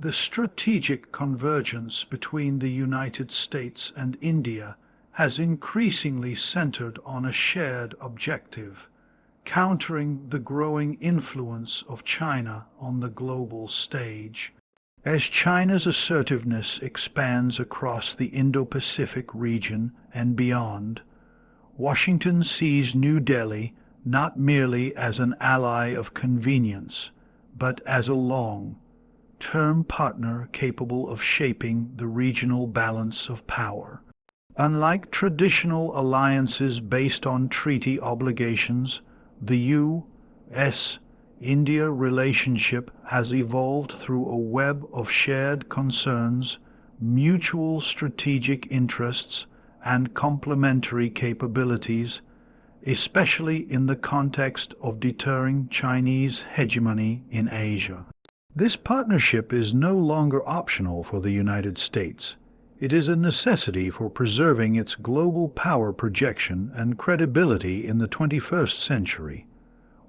The strategic convergence between the United States and India has increasingly centered on a shared objective, countering the growing influence of China on the global stage. As China's assertiveness expands across the Indo-Pacific region and beyond, Washington sees New Delhi not merely as an ally of convenience, but as a long-term partner capable of shaping the regional balance of power. Unlike traditional alliances based on treaty obligations, the U.S.-India relationship has evolved through a web of shared concerns, mutual strategic interests, and complementary capabilities, especially in the context of deterring Chinese hegemony in Asia. This partnership is no longer optional for the United States. It is a necessity for preserving its global power projection and credibility in the 21st century.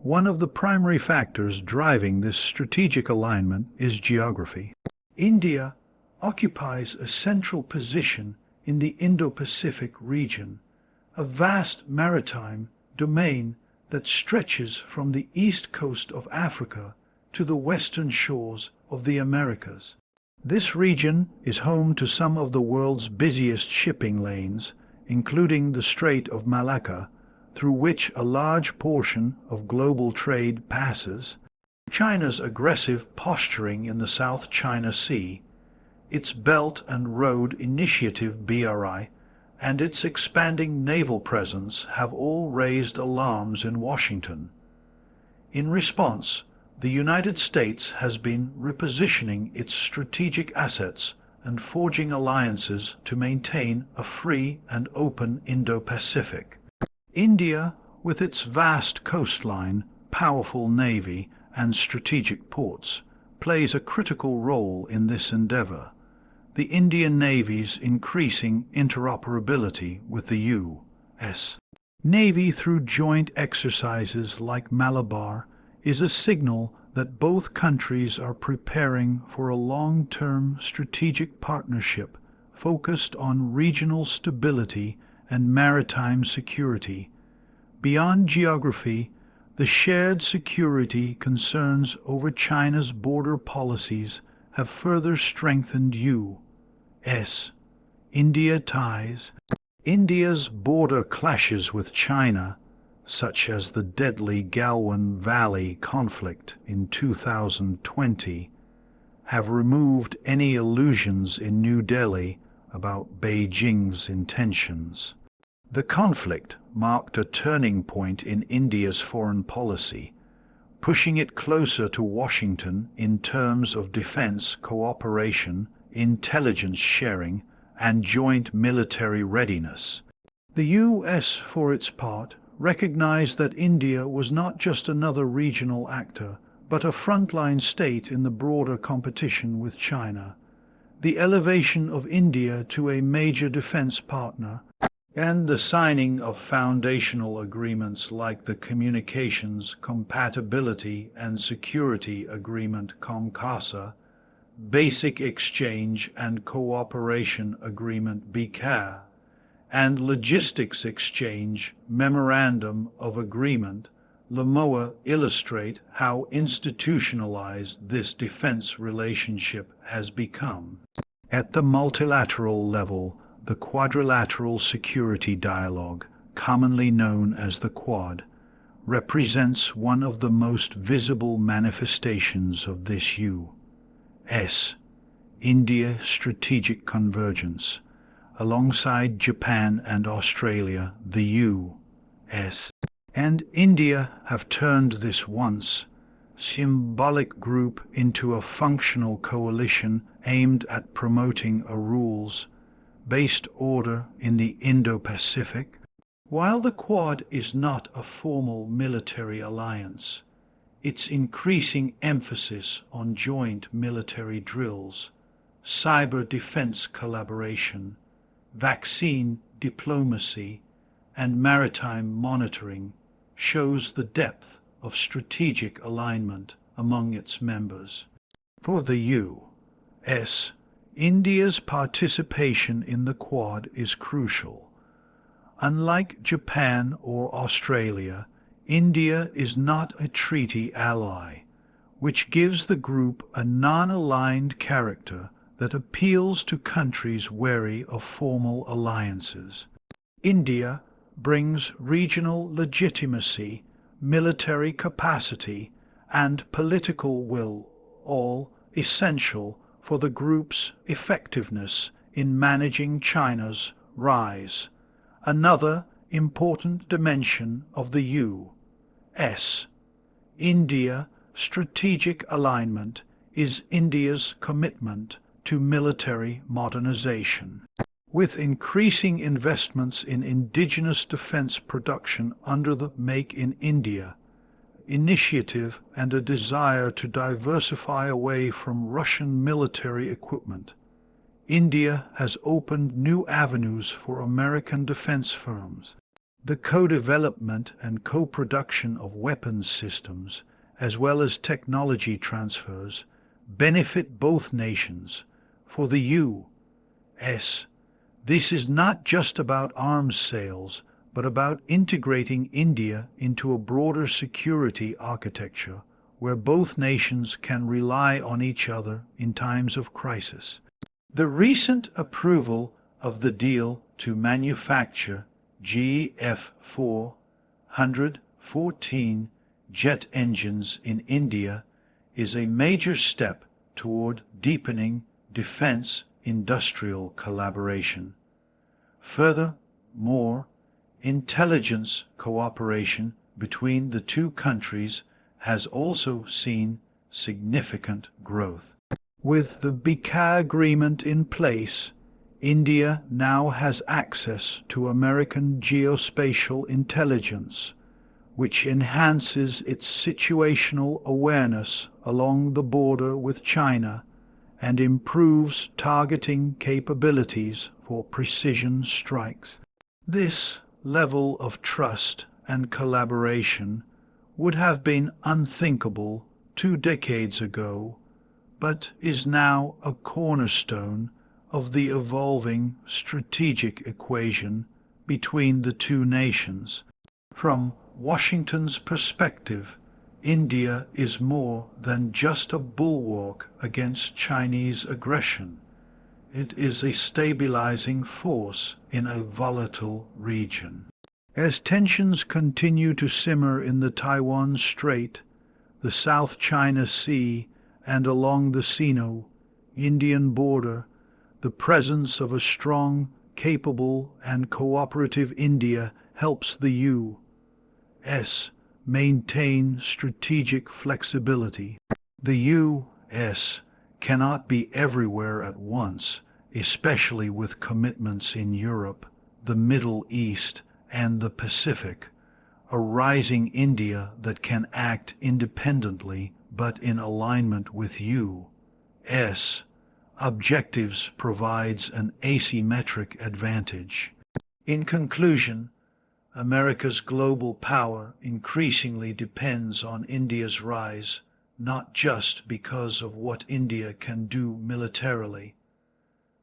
One of the primary factors driving this strategic alignment is geography. India occupies a central position in the Indo-Pacific region, a vast maritime domain that stretches from the east coast of Africa to the western shores of the Americas. This region is home to some of the world's busiest shipping lanes, including the Strait of Malacca, through which a large portion of global trade passes. China's aggressive posturing in the South China Sea, its Belt and Road Initiative BRI, and its expanding naval presence have all raised alarms in Washington. In response, the United States has been repositioning its strategic assets and forging alliances to maintain a free and open Indo-Pacific. India, with its vast coastline, powerful navy, and strategic ports, plays a critical role in this endeavor. The Indian Navy's increasing interoperability with the U.S. Navy through joint exercises like Malabar is a signal that both countries are preparing for a long-term strategic partnership focused on regional stability and maritime security. Beyond geography, the shared security concerns over China's border policies have further strengthened U.S.-India ties. India's border clashes with China, such as the deadly Galwan Valley conflict in 2020, have removed any illusions in New Delhi about Beijing's intentions. The conflict marked a turning point in India's foreign policy, pushing it closer to Washington in terms of defense cooperation, intelligence sharing, and joint military readiness. The U.S., for its part, recognized that India was not just another regional actor, but a frontline state in the broader competition with China. The elevation of India to a major defense partner and the signing of foundational agreements like the Communications Compatibility and Security Agreement (COMCASA), Basic Exchange and Cooperation Agreement (BCAA), and Logistics Exchange Memorandum of Agreement (LAMOA) illustrate how institutionalized this defense relationship has become. At the multilateral level, the Quadrilateral Security Dialogue, commonly known as the Quad, represents one of the most visible manifestations of this U.S.-India strategic convergence. Alongside Japan and Australia, the U.S. and India have turned this once symbolic group into a functional coalition aimed at promoting a rules-based order in the Indo-Pacific. While the Quad is not a formal military alliance, its increasing emphasis on joint military drills, cyber defense collaboration, vaccine diplomacy, and maritime monitoring shows the depth of strategic alignment among its members. For the India's participation in the Quad is crucial. Unlike Japan or Australia, India is not a treaty ally, which gives the group a non-aligned character that appeals to countries wary of formal alliances. India brings regional legitimacy, military capacity, and political will, all essential for the group's effectiveness in managing China's rise. Another important dimension of the U.S. India strategic alignment is India's commitment to military modernization. With increasing investments in indigenous defense production under the Make in India initiative and a desire to diversify away from Russian military equipment, India has opened new avenues for American defense firms. The co-development and co-production of weapons systems, as well as technology transfers, benefit both nations. For the U.S., this is not just about arms sales, but about integrating India into a broader security architecture where both nations can rely on each other in times of crisis. The recent approval of the deal to manufacture GF-414 jet engines in India is a major step toward deepening defense industrial collaboration. Furthermore, intelligence cooperation between the two countries has also seen significant growth. With the BICA agreement in place, India now has access to American geospatial intelligence, which enhances its situational awareness along the border with China and improves targeting capabilities for precision strikes. This level of trust and collaboration would have been unthinkable 2 decades ago, but is now a cornerstone of the evolving strategic equation between the two nations. From Washington's perspective, India is more than just a bulwark against Chinese aggression. It is a stabilizing force in a volatile region. As tensions continue to simmer in the Taiwan Strait, the South China Sea, and along the Sino-Indian border, the presence of a strong, capable, and cooperative India helps the U.S. maintain strategic flexibility. The U.S. cannot be everywhere at once, especially with commitments in Europe, the Middle East, and the Pacific. A rising India that can act independently but in alignment with U.S. objectives provides an asymmetric advantage. In conclusion, America's global power increasingly depends on India's rise, not just because of what India can do militarily,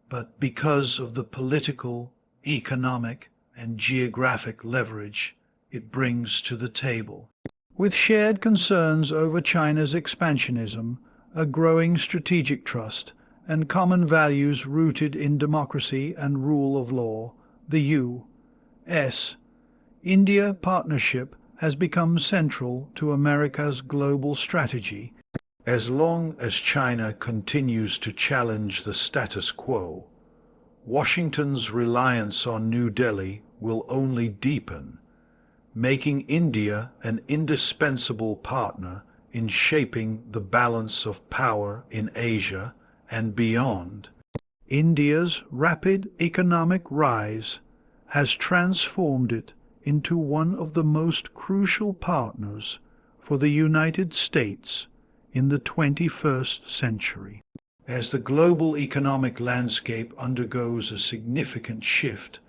but because of the political, economic, and geographic leverage it brings to the table. With shared concerns over China's expansionism, a growing strategic trust, and common values rooted in democracy and rule of law, the U.S.-India partnership has become central to America's global strategy. As long as China continues to challenge the status quo, Washington's reliance on New Delhi will only deepen, making India an indispensable partner in shaping the balance of power in Asia and beyond. India's rapid economic rise has transformed it into one of the most crucial partners for the United States in the 21st century. As the global economic landscape undergoes a significant shift,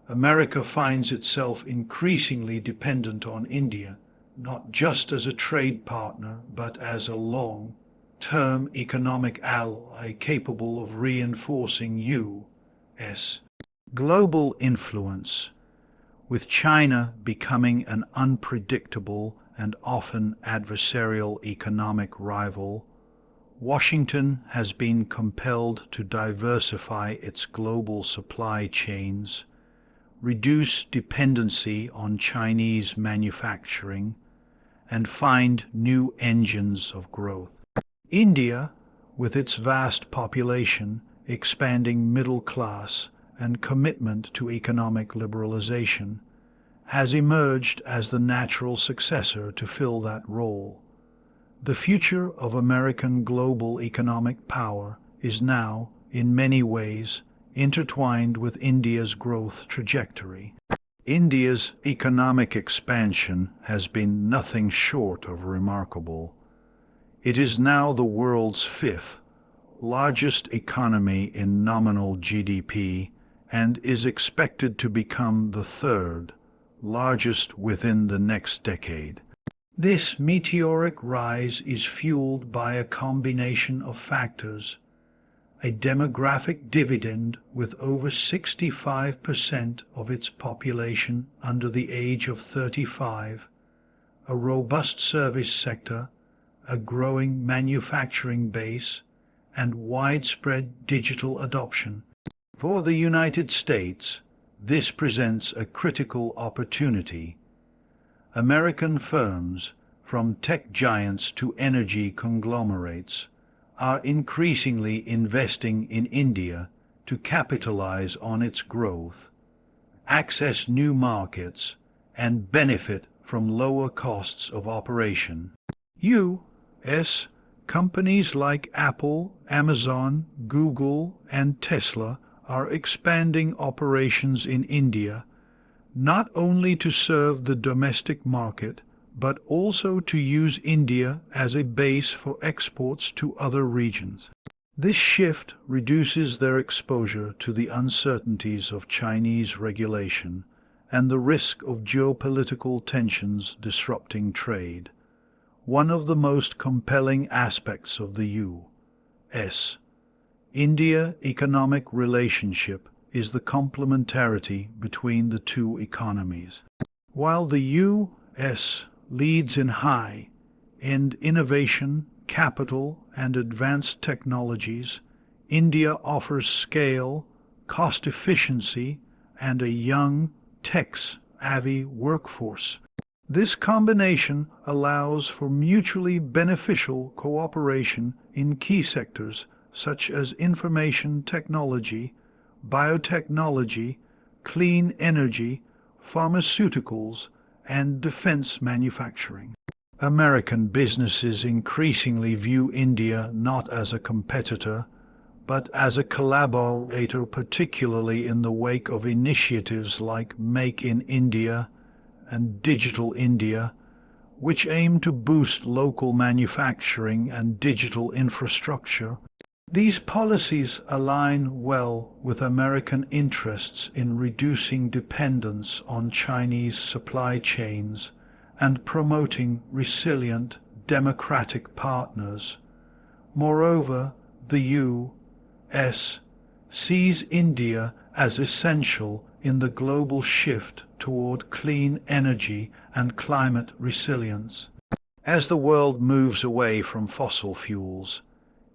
America finds itself increasingly dependent on India, not just as a trade partner, but as a long, long-term economic ally capable of reinforcing U.S. global influence. With China becoming an unpredictable and often adversarial economic rival, Washington has been compelled to diversify its global supply chains, reduce dependency on Chinese manufacturing, and find new engines of growth. India, with its vast population, expanding middle class, and commitment to economic liberalization, has emerged as the natural successor to fill that role. The future of American global economic power is now, in many ways, intertwined with India's growth trajectory. India's economic expansion has been nothing short of remarkable. It is now the world's fifth largest economy in nominal GDP and is expected to become the third largest within the next decade. This meteoric rise is fueled by a combination of factors: a demographic dividend with over 65% of its population under the age of 35, a robust service sector, a growing manufacturing base, and widespread digital adoption. For the United States, this presents a critical opportunity. American firms, from tech giants to energy conglomerates, are increasingly investing in India to capitalize on its growth, access new markets, and benefit from lower costs of operation. U.S. companies like Apple, Amazon, Google, and Tesla are expanding operations in India, not only to serve the domestic market, but also to use India as a base for exports to other regions. This shift reduces their exposure to the uncertainties of Chinese regulation and the risk of geopolitical tensions disrupting trade. One of the most compelling aspects of the U.S. India economic relationship is the complementarity between the two economies. While the U.S. leads in high-end innovation, capital, and advanced technologies, India offers scale, cost efficiency, and a young, tech-savvy workforce. This combination allows for mutually beneficial cooperation in key sectors such as information technology, biotechnology, clean energy, pharmaceuticals, and defense manufacturing. American businesses increasingly view India not as a competitor, but as a collaborator, particularly in the wake of initiatives like Make in India and Digital India, which aim to boost local manufacturing and digital infrastructure. These policies align well with American interests in reducing dependence on Chinese supply chains and promoting resilient, democratic partners. Moreover, the U.S. sees India as essential in the global shift toward clean energy and climate resilience. As the world moves away from fossil fuels,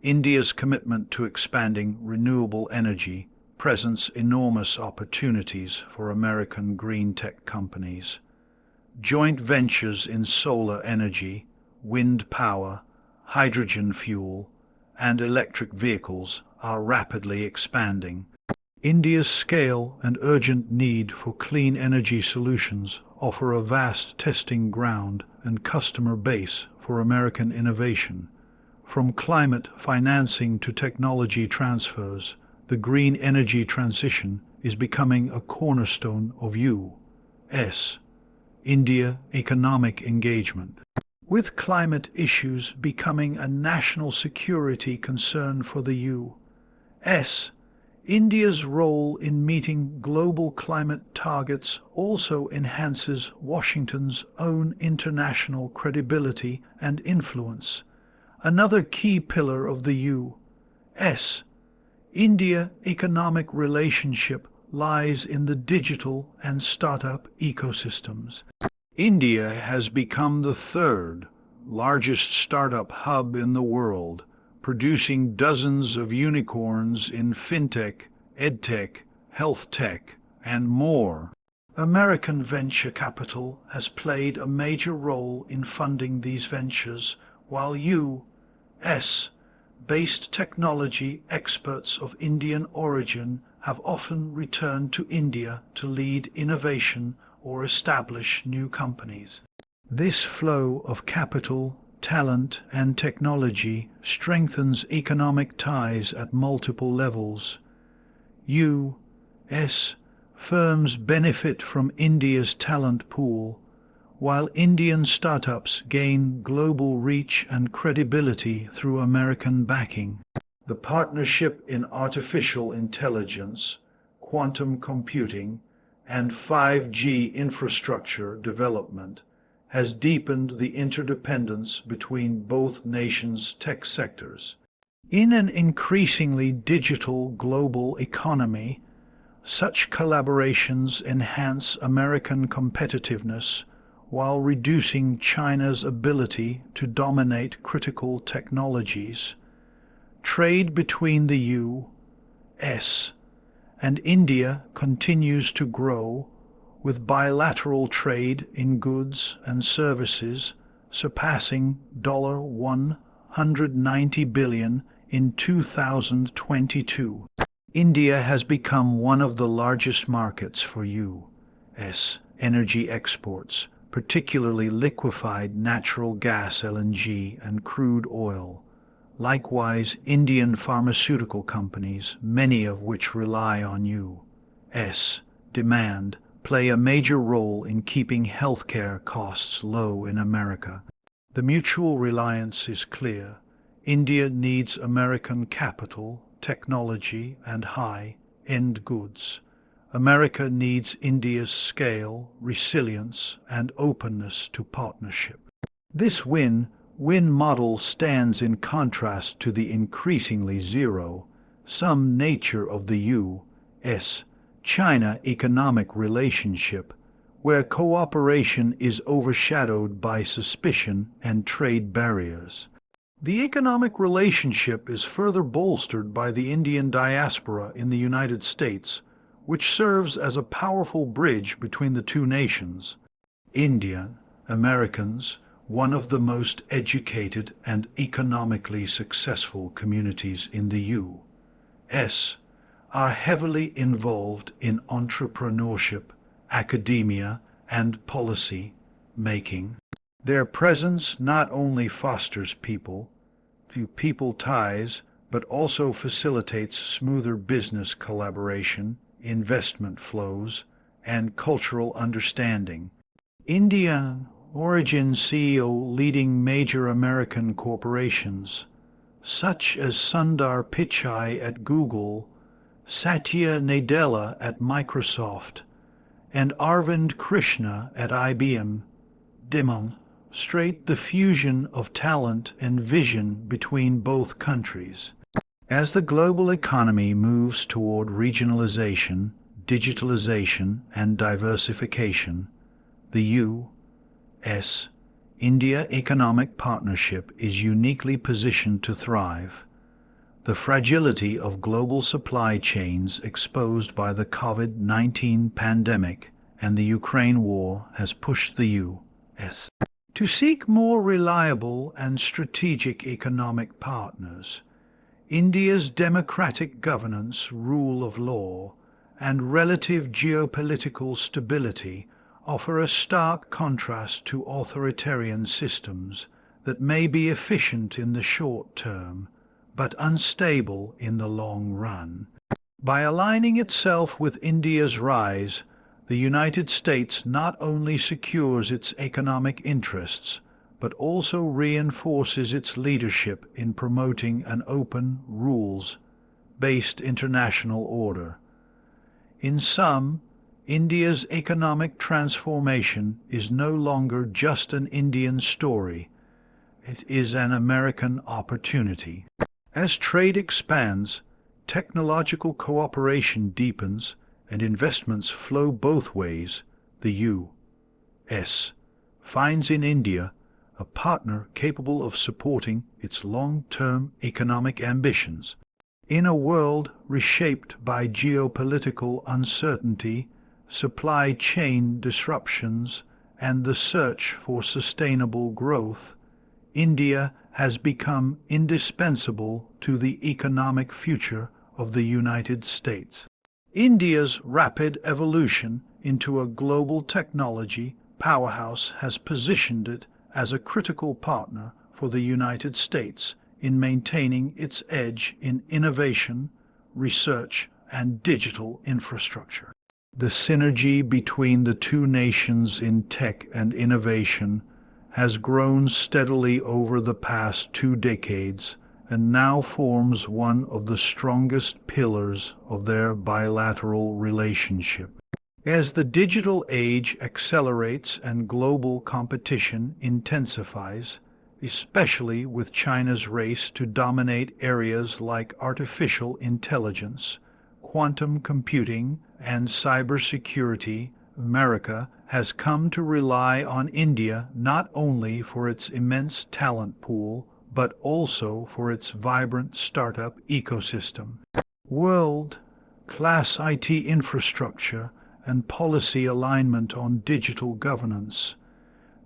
India's commitment to expanding renewable energy presents enormous opportunities for American green tech companies. Joint ventures in solar energy, wind power, hydrogen fuel, and electric vehicles are rapidly expanding. India's scale and urgent need for clean energy solutions offer a vast testing ground and customer base for American innovation. From climate financing to technology transfers, the green energy transition is becoming a cornerstone of U.S. India economic engagement. With climate issues becoming a national security concern for the U.S., India's role in meeting global climate targets also enhances Washington's own international credibility and influence. Another key pillar of the U.S. India economic relationship lies in the digital and startup ecosystems. India has become the third largest startup hub in the world, producing dozens of unicorns in fintech, edtech, health tech, and more. American venture capital has played a major role in funding these ventures, while U.S. based technology experts of Indian origin have often returned to India to lead innovation or establish new companies. This flow of capital, talent, and technology strengthens economic ties at multiple levels. U.S. firms benefit from India's talent pool, while Indian startups gain global reach and credibility through American backing. The partnership in artificial intelligence, quantum computing, and 5G infrastructure development has deepened the interdependence between both nations' tech sectors. In an increasingly digital global economy, such collaborations enhance American competitiveness while reducing China's ability to dominate critical technologies. Trade between the U.S. and India continues to grow, with bilateral trade in goods and services surpassing $190 billion in 2022. India has become one of the largest markets for U.S. energy exports, particularly liquefied natural gas (LNG) and crude oil. Likewise, Indian pharmaceutical companies, many of which rely on U.S. demand, play a major role in keeping healthcare costs low in America. The mutual reliance is clear. India needs American capital, technology, and high-end goods. America needs India's scale, resilience, and openness to partnership. This win-win model stands in contrast to the increasingly zero-sum nature of the U.S.-China economic relationship, where cooperation is overshadowed by suspicion and trade barriers. The economic relationship is further bolstered by the Indian diaspora in the United States, which serves as a powerful bridge between the two nations. Indian Americans, one of the most educated and economically successful communities in the U.S., are heavily involved in entrepreneurship, academia, and policy making. Their presence not only fosters people-to-people ties, but also facilitates smoother business collaboration, investment flows, and cultural understanding. Indian origin CEO leading major American corporations, such as Sundar Pichai at Google, Satya Nadella at Microsoft, and Arvind Krishna at IBM, demonstrate the fusion of talent and vision between both countries. As the global economy moves toward regionalization, digitalization, and diversification, the U.S.-India economic partnership is uniquely positioned to thrive. The fragility of global supply chains exposed by the COVID-19 pandemic and the Ukraine war has pushed the U.S. to seek more reliable and strategic economic partners. India's democratic governance, rule of law, and relative geopolitical stability offer a stark contrast to authoritarian systems that may be efficient in the short term, but unstable in the long run. By aligning itself with India's rise, the United States not only secures its economic interests, but also reinforces its leadership in promoting an open, rules-based international order. In sum, India's economic transformation is no longer just an Indian story. It is an American opportunity. As trade expands, technological cooperation deepens, and investments flow both ways, the U.S. finds in India a partner capable of supporting its long-term economic ambitions. In a world reshaped by geopolitical uncertainty, supply chain disruptions, and the search for sustainable growth, India has become indispensable to the economic future of the United States. India's rapid evolution into a global technology powerhouse has positioned it as a critical partner for the United States in maintaining its edge in innovation, research, and digital infrastructure. The synergy between the two nations in tech and innovation has grown steadily over the past 2 decades and now forms one of the strongest pillars of their bilateral relationship. As the digital age accelerates and global competition intensifies, especially with China's race to dominate areas like artificial intelligence, quantum computing, and cybersecurity, America has come to rely on India not only for its immense talent pool, but also for its vibrant startup ecosystem. World-class IT infrastructure and policy alignment on digital governance.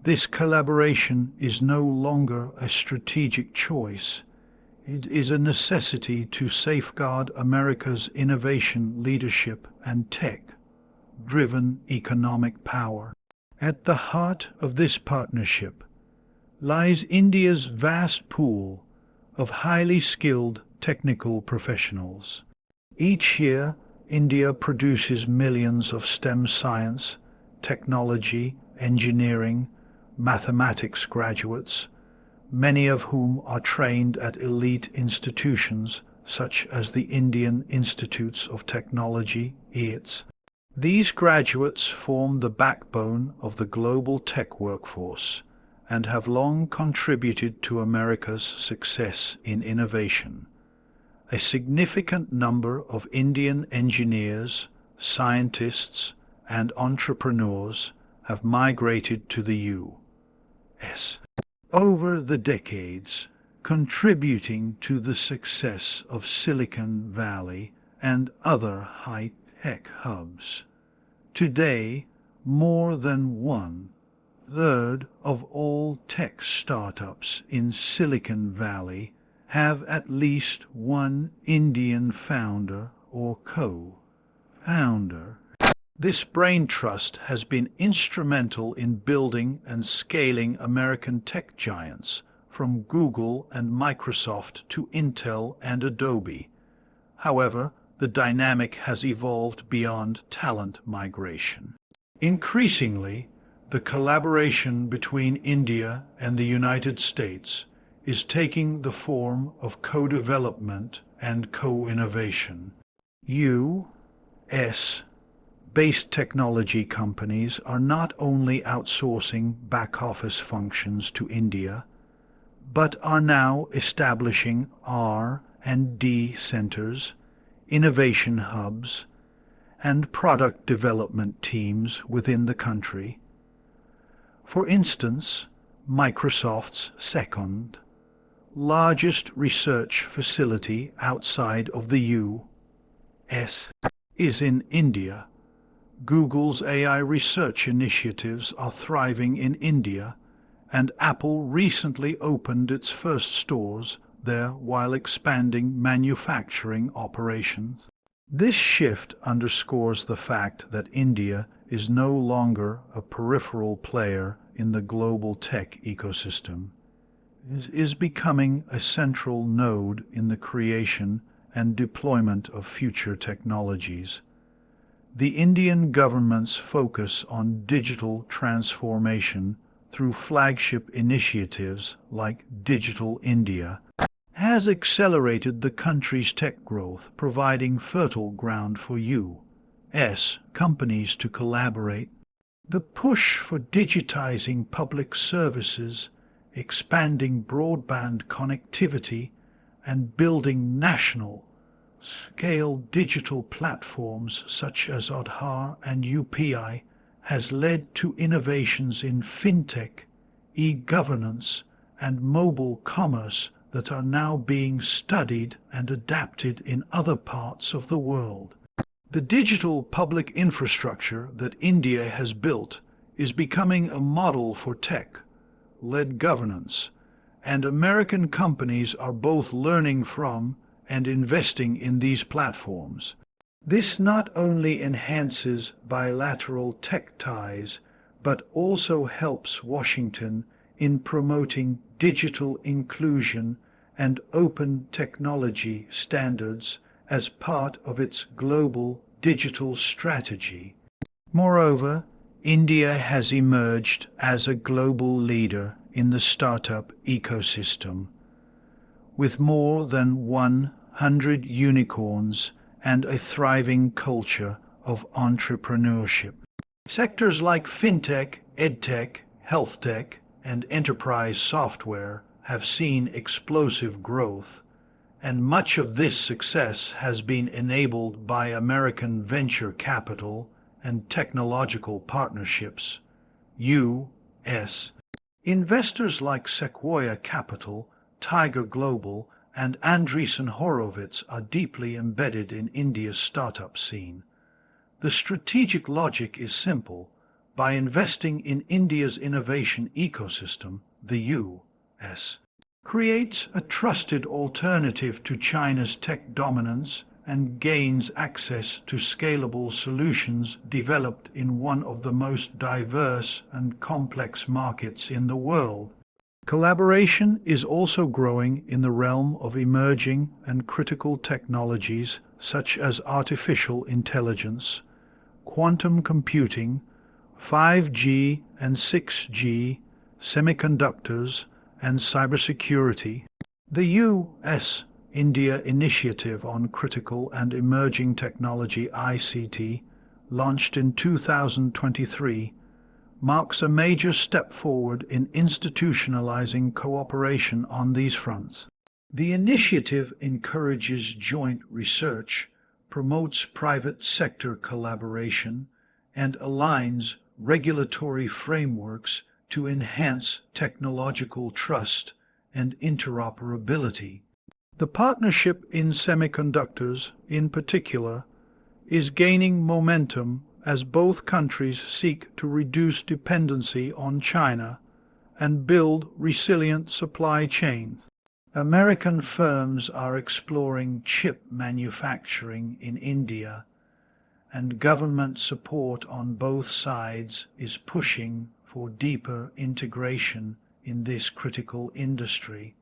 This collaboration is no longer a strategic choice. It is a necessity to safeguard America's innovation leadership and tech-driven economic power. At the heart of this partnership lies India's vast pool of highly skilled technical professionals. Each year, India produces millions of STEM science, technology, engineering, mathematics graduates, many of whom are trained at elite institutions such as the Indian Institutes of Technology, IITs. These graduates form the backbone of the global tech workforce and have long contributed to America's success in innovation. A significant number of Indian engineers, scientists, and entrepreneurs have migrated to the U.S. over the decades, contributing to the success of Silicon Valley and other high-tech hubs. Today, more than 1/3 of all tech startups in Silicon Valley have at least one Indian founder or co-founder. This brain trust has been instrumental in building and scaling American tech giants, from Google and Microsoft to Intel and Adobe. However, the dynamic has evolved beyond talent migration. Increasingly, the collaboration between India and the United States is taking the form of co-development and co-innovation. U.S.-based technology companies are not only outsourcing back-office functions to India, but are now establishing R&D centers, innovation hubs, and product development teams within the country. For instance, Microsoft's second largest research facility outside of the U.S. is in India. Google's AI research initiatives are thriving in India, and Apple recently opened its first stores there while expanding manufacturing operations. This shift underscores the fact that India is no longer a peripheral player in the global tech ecosystem. It is becoming a central node in the creation and deployment of future technologies. The Indian government's focus on digital transformation through flagship initiatives like Digital India has accelerated the country's tech growth, providing fertile ground for U.S. companies to collaborate. The push for digitizing public services expanding broadband connectivity, and building national-scale digital platforms such as Aadhaar and UPI has led to innovations in fintech, e-governance, and mobile commerce that are now being studied and adapted in other parts of the world. The digital public infrastructure that India has built is becoming a model for tech-led governance, and American companies are both learning from and investing in these platforms. This not only enhances bilateral tech ties, but also helps Washington in promoting digital inclusion and open technology standards as part of its global digital strategy. Moreover, India has emerged as a global leader in the startup ecosystem, with more than 100 unicorns and a thriving culture of entrepreneurship. Sectors like fintech, edtech, healthtech, and enterprise software have seen explosive growth, and much of this success has been enabled by American venture capital and technological partnerships, U.S. Investors like Sequoia Capital, Tiger Global, and Andreessen Horowitz are deeply embedded in India's startup scene. The strategic logic is simple. By investing in India's innovation ecosystem, the U.S. creates a trusted alternative to China's tech dominance and gains access to scalable solutions developed in one of the most diverse and complex markets in the world. Collaboration is also growing in the realm of emerging and critical technologies such as artificial intelligence, quantum computing, 5G and 6G, semiconductors, and cybersecurity. The U.S.-India Initiative on Critical and Emerging Technology (ICT), launched in 2023, marks a major step forward in institutionalizing cooperation on these fronts. The initiative encourages joint research, promotes private sector collaboration, and aligns regulatory frameworks to enhance technological trust and interoperability. The partnership in semiconductors, in particular, is gaining momentum as both countries seek to reduce dependency on China and build resilient supply chains. American firms are exploring chip manufacturing in India, and government support on both sides is pushing for deeper integration in this critical industry.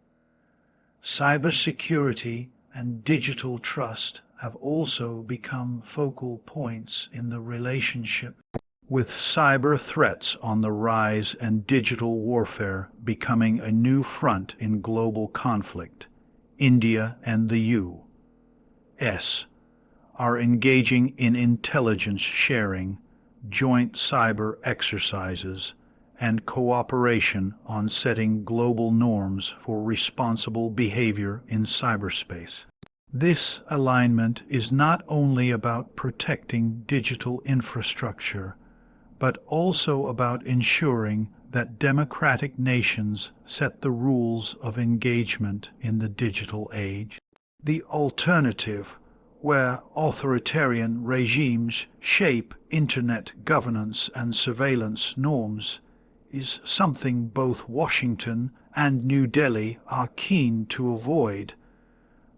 Cybersecurity and digital trust have also become focal points in the relationship, with cyber threats on the rise and digital warfare becoming a new front in global conflict. India and the U.S. are engaging in intelligence sharing, joint cyber exercises, and cooperation on setting global norms for responsible behavior in cyberspace. This alignment is not only about protecting digital infrastructure, but also about ensuring that democratic nations set the rules of engagement in the digital age. The alternative, where authoritarian regimes shape internet governance and surveillance norms, is something both Washington and New Delhi are keen to avoid.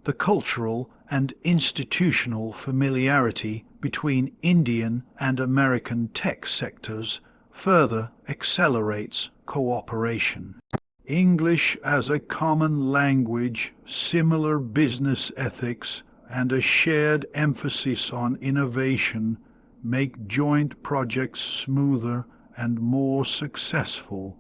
The cultural and institutional familiarity between Indian and American tech sectors further accelerates cooperation. English as a common language, similar business ethics, and a shared emphasis on innovation make joint projects smoother and more successful.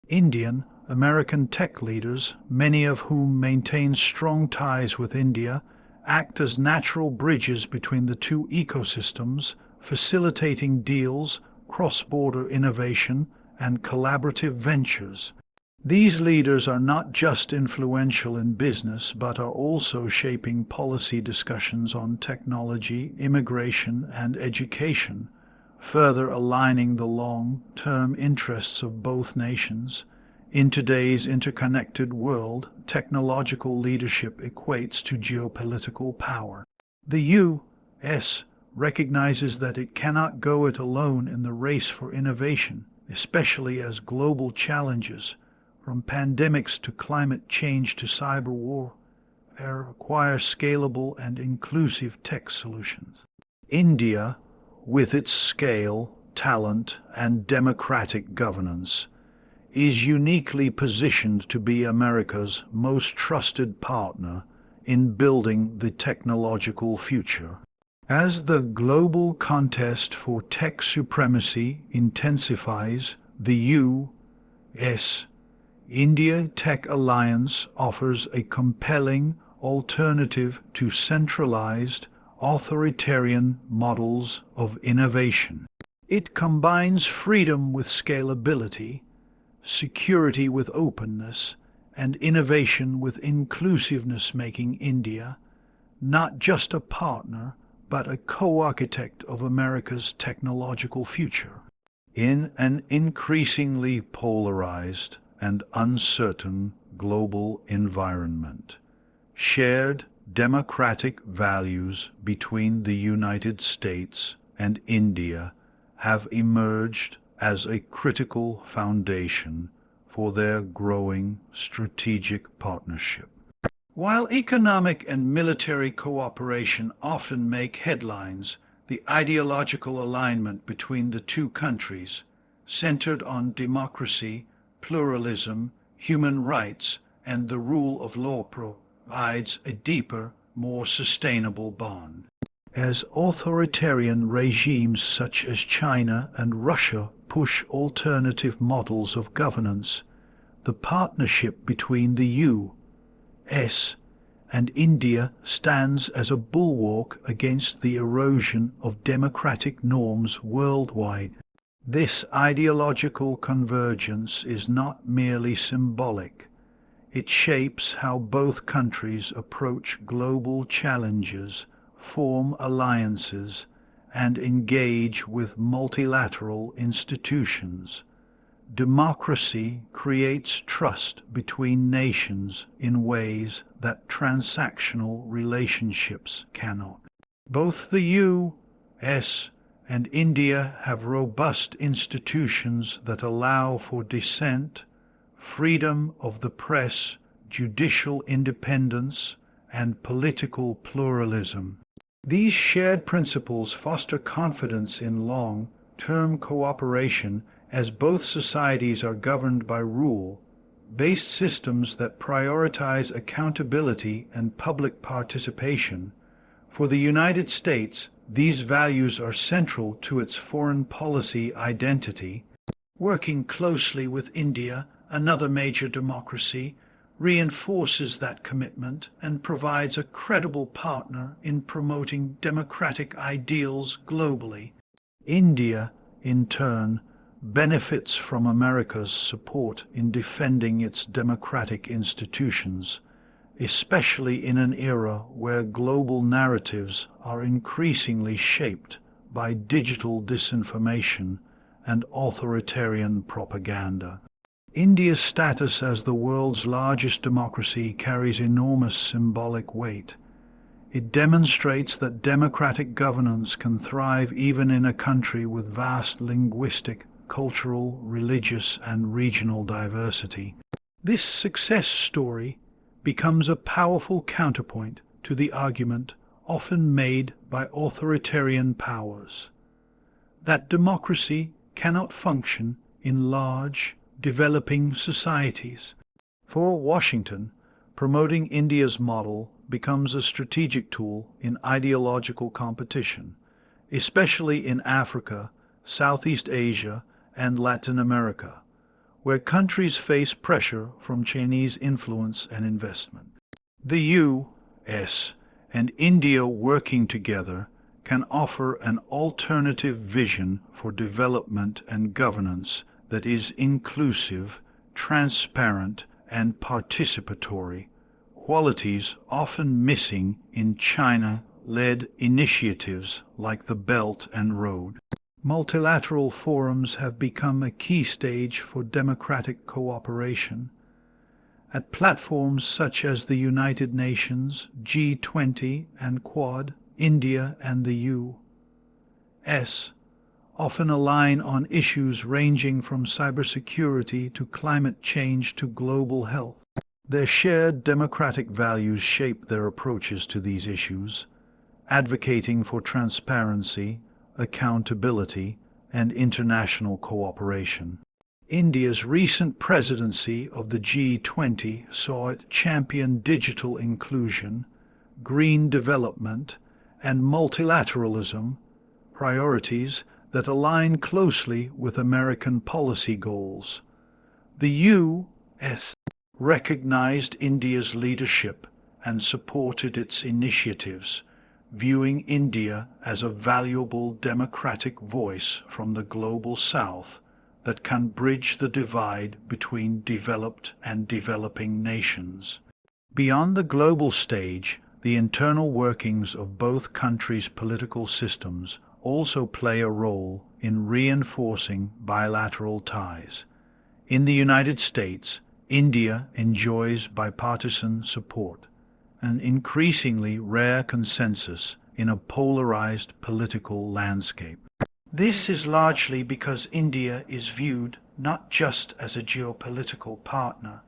Indian American tech leaders, many of whom maintain strong ties with India, act as natural bridges between the two ecosystems, facilitating deals, cross-border innovation, and collaborative ventures. These leaders are not just influential in business, but are also shaping policy discussions on technology, immigration, and education, further aligning the long-term interests of both nations. In today's interconnected world, technological leadership equates to geopolitical power. The U.S. recognizes that it cannot go it alone in the race for innovation, especially as global challenges, from pandemics to climate change to cyber war, require scalable and inclusive tech solutions. India, with its scale, talent, and democratic governance, is uniquely positioned to be America's most trusted partner in building the technological future. As the global contest for tech supremacy intensifies, the U.S. India Tech Alliance offers a compelling alternative to centralized, authoritarian models of innovation. It combines freedom with scalability, security with openness, and innovation with inclusiveness, making India not just a partner, but a co-architect of America's technological future. In an increasingly polarized and uncertain global environment, shared democratic values between the United States and India have emerged as a critical foundation for their growing strategic partnership. While economic and military cooperation often make headlines, the ideological alignment between the two countries, centered on democracy, pluralism, human rights, and the rule of law, provides a deeper, more sustainable bond. As authoritarian regimes such as China and Russia push alternative models of governance, the partnership between the U.S. and India stands as a bulwark against the erosion of democratic norms worldwide. This ideological convergence is not merely symbolic. It shapes how both countries approach global challenges, form alliances, and engage with multilateral institutions. Democracy creates trust between nations in ways that transactional relationships cannot. Both the U.S. and India have robust institutions that allow for dissent, freedom of the press, judicial independence, and political pluralism. These shared principles foster confidence in long-term cooperation as both societies are governed by rule-based systems that prioritize accountability and public participation. For the United States, these values are central to its foreign policy identity. Working closely with India, another major democracy, reinforces that commitment and provides a credible partner in promoting democratic ideals globally. India, in turn, benefits from America's support in defending its democratic institutions, especially in an era where global narratives are increasingly shaped by digital disinformation and authoritarian propaganda. India's status as the world's largest democracy carries enormous symbolic weight. It demonstrates that democratic governance can thrive even in a country with vast linguistic, cultural, religious, and regional diversity. This success story becomes a powerful counterpoint to the argument often made by authoritarian powers that democracy cannot function in large, developing societies. For Washington, promoting India's model becomes a strategic tool in ideological competition, especially in Africa, Southeast Asia, and Latin America, where countries face pressure from Chinese influence and investment. The U.S. and India working together can offer an alternative vision for development and governance that is inclusive, transparent, and participatory, qualities often missing in China-led initiatives like the Belt and Road. Multilateral forums have become a key stage for democratic cooperation. At platforms such as the United Nations, G20 and Quad, India and the U.S. often align on issues ranging from cybersecurity to climate change to global health. Their shared democratic values shape their approaches to these issues, advocating for transparency, accountability, and international cooperation. India's recent presidency of the G20 saw it champion digital inclusion, green development, and multilateralism, priorities that align closely with American policy goals. The U.S. recognized India's leadership and supported its initiatives, viewing India as a valuable democratic voice from the global South that can bridge the divide between developed and developing nations. Beyond the global stage, the internal workings of both countries' political systems also play a role in reinforcing bilateral ties. In the United States, India enjoys bipartisan support, an increasingly rare consensus in a polarized political landscape. This is largely because India is viewed not just as a geopolitical partner,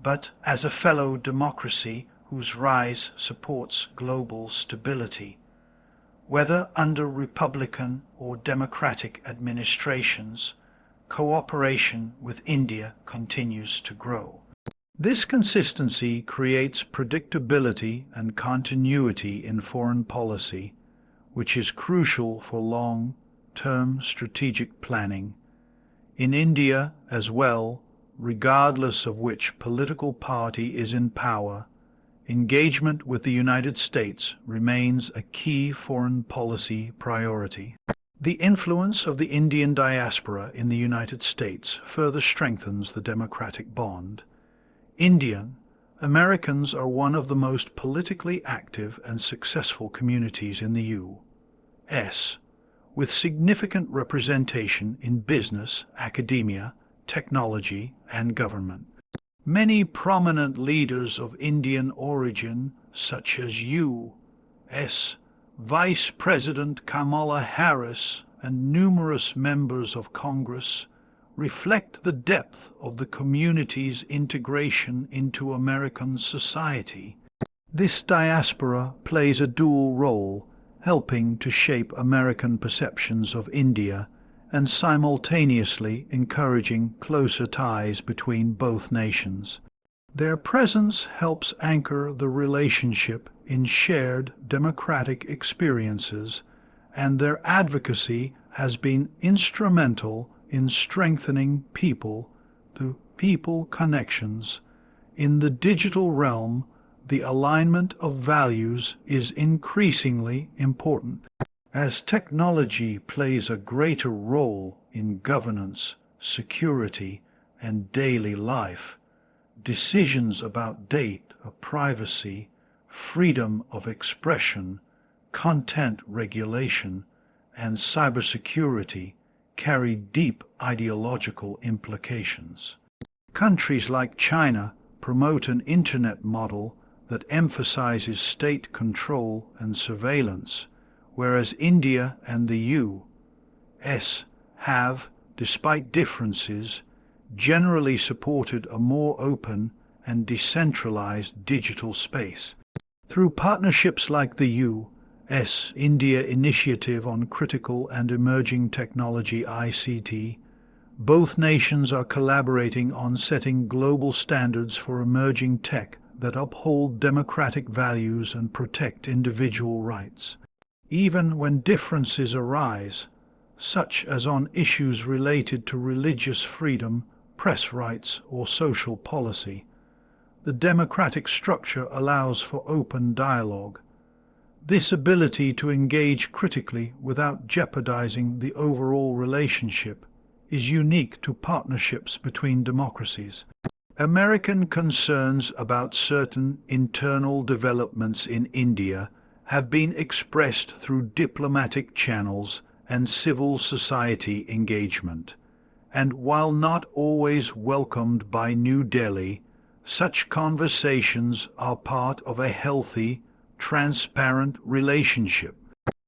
but as a fellow democracy whose rise supports global stability. Whether under Republican or Democratic administrations, cooperation with India continues to grow. This consistency creates predictability and continuity in foreign policy, which is crucial for long-term strategic planning. In India as well, regardless of which political party is in power, engagement with the United States remains a key foreign policy priority. The influence of the Indian diaspora in the United States further strengthens the democratic bond. Indian Americans are one of the most politically active and successful communities in the U.S., with significant representation in business, academia, technology, and government. Many prominent leaders of Indian origin, such as U.S. Vice President Kamala Harris and numerous members of Congress, reflect the depth of the community's integration into American society. This diaspora plays a dual role, helping to shape American perceptions of India and simultaneously encouraging closer ties between both nations. Their presence helps anchor the relationship in shared democratic experiences, and their advocacy has been instrumental in strengthening people-to-people connections. In the digital realm, the alignment of values is increasingly important. As technology plays a greater role in governance, security, and daily life, decisions about data privacy, freedom of expression, content regulation, and cybersecurity carry deep ideological implications. Countries like China promote an internet model that emphasizes state control and surveillance, whereas India and the U.S. have, despite differences, generally supported a more open and decentralized digital space. Through partnerships like the U.S.-India Initiative on Critical and Emerging Technology (ICT), both nations are collaborating on setting global standards for emerging tech that uphold democratic values and protect individual rights. Even when differences arise, such as on issues related to religious freedom, press rights, or social policy, the democratic structure allows for open dialogue. This ability to engage critically without jeopardizing the overall relationship is unique to partnerships between democracies. American concerns about certain internal developments in India have been expressed through diplomatic channels and civil society engagement, and while not always welcomed by New Delhi, such conversations are part of a healthy, transparent relationship.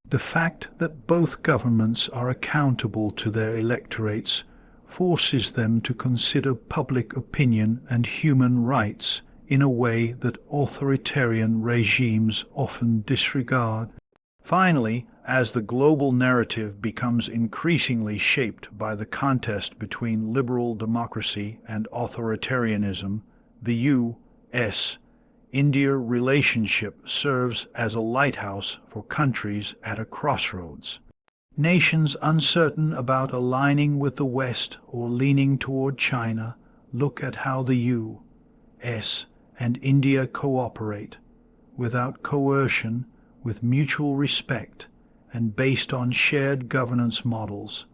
The fact that both governments are accountable to their electorates forces them to consider public opinion and human rights in a way that authoritarian regimes often disregard. Finally, as the global narrative becomes increasingly shaped by the contest between liberal democracy and authoritarianism, the U.S.-India relationship serves as a lighthouse for countries at a crossroads. Nations uncertain about aligning with the West or leaning toward China look at how the U.S. and India cooperate, without coercion, with mutual respect, and based on shared governance models.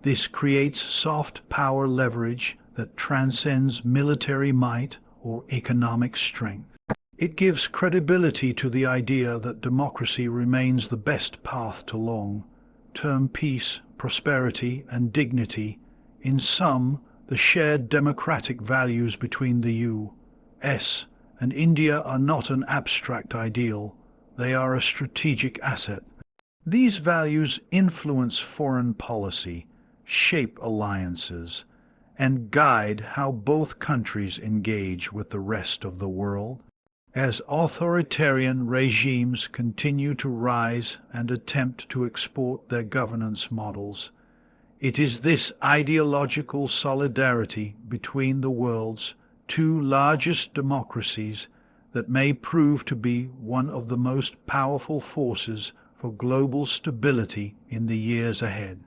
This creates soft power leverage that transcends military might or economic strength. It gives credibility to the idea that democracy remains the best path to long-term peace, prosperity, and dignity. In sum, the shared democratic values between the U.S. and India are not an abstract ideal, they are a strategic asset. These values influence foreign policy, shape alliances, and guide how both countries engage with the rest of the world. As authoritarian regimes continue to rise and attempt to export their governance models, it is this ideological solidarity between the world's two largest democracies that may prove to be one of the most powerful forces for global stability in the years ahead.